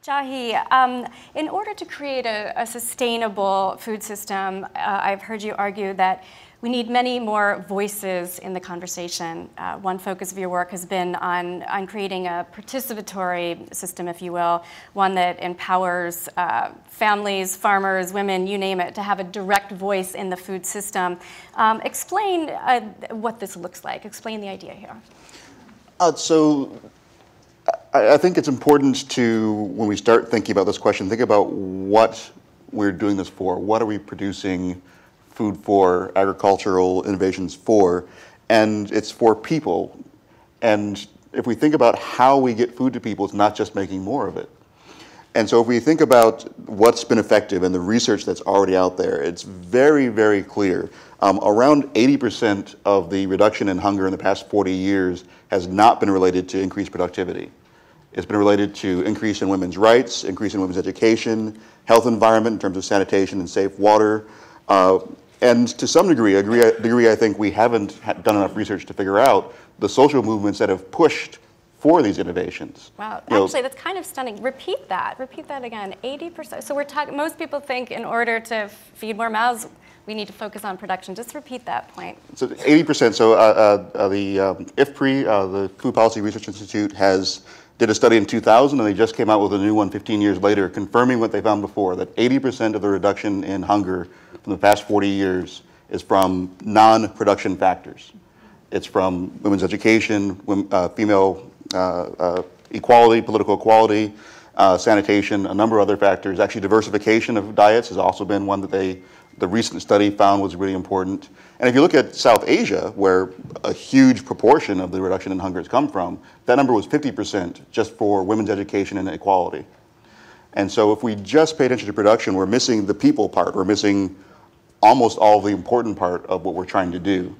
Jahi, in order to create a sustainable food system, I've heard you argue that we need many more voices in the conversation. One focus of your work has been on creating a participatory system, if you will, one that empowers families, farmers, women, you name it, to have a direct voice in the food system. Explain what this looks like. Explain the idea here. I think it's important to, when we start thinking about this question, think about what we're doing this for. What are we producing food for, agricultural innovations for? And it's for people. And if we think about how we get food to people, it's not just making more of it. And so if we think about what's been effective and the research that's already out there, it's very, very clear. Around 80% of the reduction in hunger in the past 40 years has not been related to increased productivity. It's been related to increase in women's rights, increase in women's education, health environment in terms of sanitation and safe water. And to some degree, I think we haven't done enough research to figure out the social movements that have pushed for these innovations. Wow, actually that's kind of stunning. Repeat that again, 80%. So we're talking, most people think in order to feed more mouths, we need to focus on production. Just repeat that point. So 80%, so the IFPRI, the Food Policy Research Institute, did a study in 2000, and they just came out with a new one 15 years later, confirming what they found before, that 80% of the reduction in hunger from the past 40 years is from non-production factors. It's from women's education, female equality, political equality, sanitation, a number of other factors. Actually, diversification of diets has also been one that the recent study found was really important. And if you look at South Asia, where a huge proportion of the reduction in hunger has come from, that number was 50% just for women's education and equality. And so if we just pay attention to production, we're missing the people part. We're missing almost all the important part of what we're trying to do.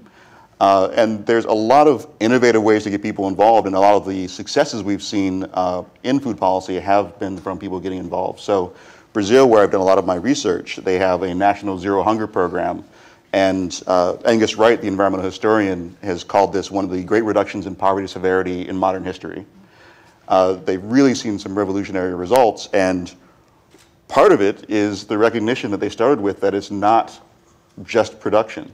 And there's a lot of innovative ways to get people involved, and a lot of the successes we've seen in food policy have been from people getting involved. So Brazil, where I've done a lot of my research, they have a national zero hunger program. And Angus Wright, the environmental historian, has called this one of the great reductions in poverty severity in modern history. They've really seen some revolutionary results, and part of it is the recognition that they started with that it's not just production.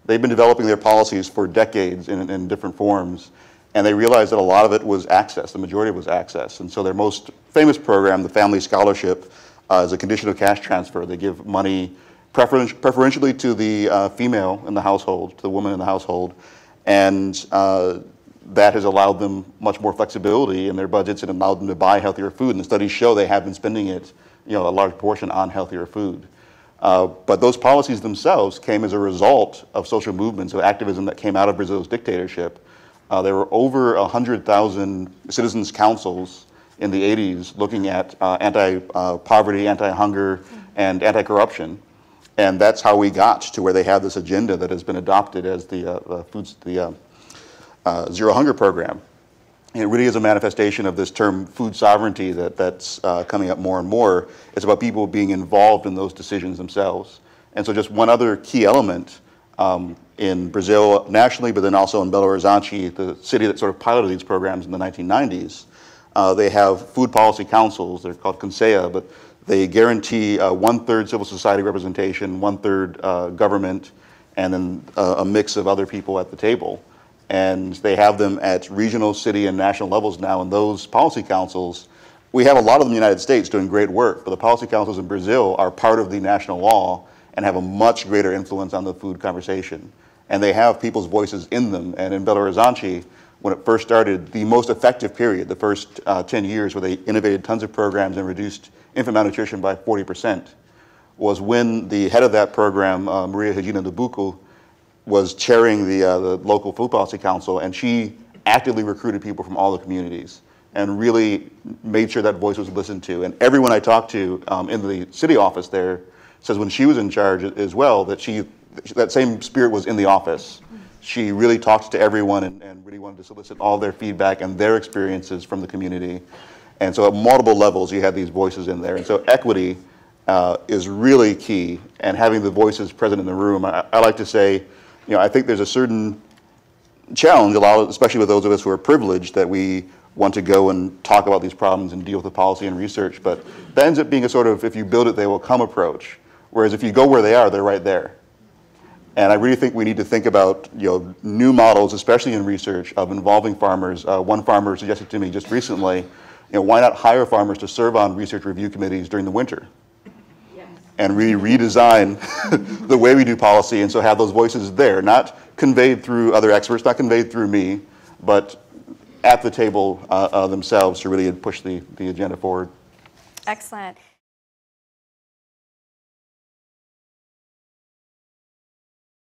They've been developing their policies for decades in different forms, and they realized that a lot of it was access, the majority of it was access. And so their most famous program, the Family Scholarship, is a conditional cash transfer. They give money preferentially to the female in the household, to the woman in the household, and that has allowed them much more flexibility in their budgets and allowed them to buy healthier food. And the studies show they have been spending it, a large portion on healthier food. But those policies themselves came as a result of social movements, of activism that came out of Brazil's dictatorship. There were over 100,000 citizens' councils in the 80s looking at anti-poverty, anti-hunger, and anti-corruption. And that's how we got to where they have this agenda that has been adopted as the Zero Hunger Program. And it really is a manifestation of this term food sovereignty that's coming up more and more. It's about people being involved in those decisions themselves. And so just one other key element in Brazil nationally, but then also in Belo Horizonte, the city that sort of piloted these programs in the 1990s, they have food policy councils. They're called Conselho, but they guarantee 1/3 civil society representation, 1/3 government, and then a mix of other people at the table. And they have them at regional, city, and national levels now. And those policy councils, we have a lot of them in the United States doing great work, but the policy councils in Brazil are part of the national law and have a much greater influence on the food conversation. And they have people's voices in them. And in Belo Horizonte, when it first started, the most effective period, the first 10 years where they innovated tons of programs and reduced infant malnutrition by 40%, was when the head of that program, Maria Regina do Buco, was chairing the local food policy council, and she actively recruited people from all the communities and really made sure that voice was listened to. And everyone I talked to in the city office there says when she was in charge as well, that that same spirit was in the office. She really talked to everyone and really wanted to solicit all their feedback and their experiences from the community. And so at multiple levels, you had these voices in there. And so equity is really key, and having the voices present in the room. I like to say, I think there's a certain challenge, especially with those of us who are privileged, that we want to go and talk about these problems and deal with the policy and research. But that ends up being a sort of, if you build it, they will come approach. Whereas if you go where they are, they're right there. And I really think we need to think about new models, especially in research, of involving farmers. One farmer suggested to me just recently, why not hire farmers to serve on research review committees during the winter? Yes. And really redesign the way we do policy, and so have those voices there, not conveyed through other experts, not conveyed through me, but at the table themselves to really push the agenda forward. Excellent.